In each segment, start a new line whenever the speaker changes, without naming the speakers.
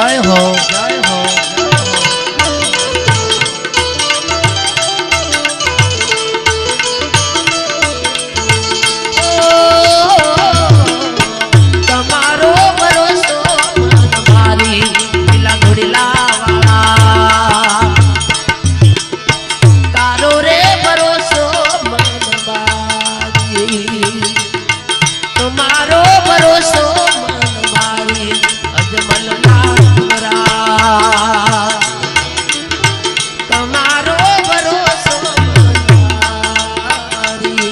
जय हो जय हो
તમારો ભરોસો મન મારી લીલા ઘોડીલા વાળા તારો રે ભરોસો મન મારી તમારો ભરોસો મન મારી અજમલ નાગરા તમારો ભરોસો મન મારી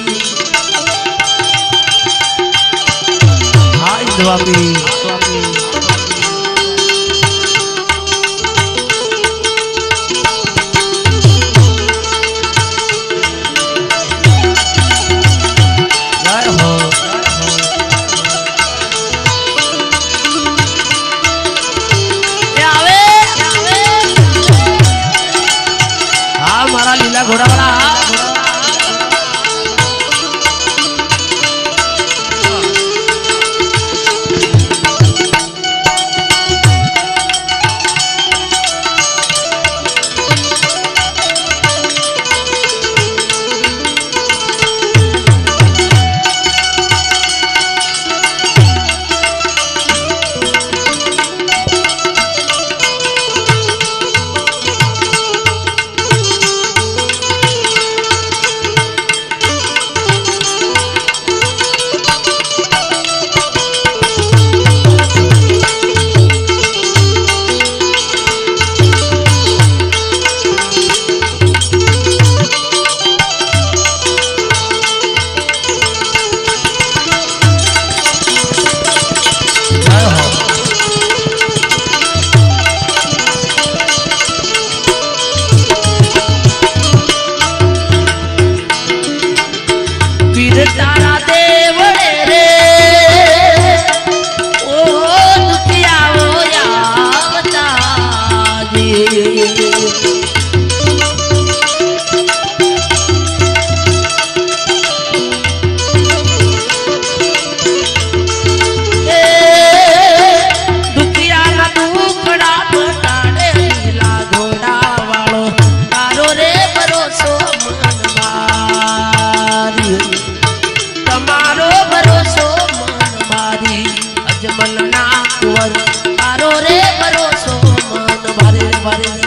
हाय स्वामी जय हो हाँ मारा लीला घोड़ा वाला
તારા દેવળે રે ઓ દુખિયાઓ આવતા દુખિયાના દુખડા મટાડે લીલા ઘોડા વાળો તારો રે ભરોસો મન મારી તમારો ભરોસો મન મારી અજમલ ના કુંવર તારો રે ભરોસો મન મારે મારે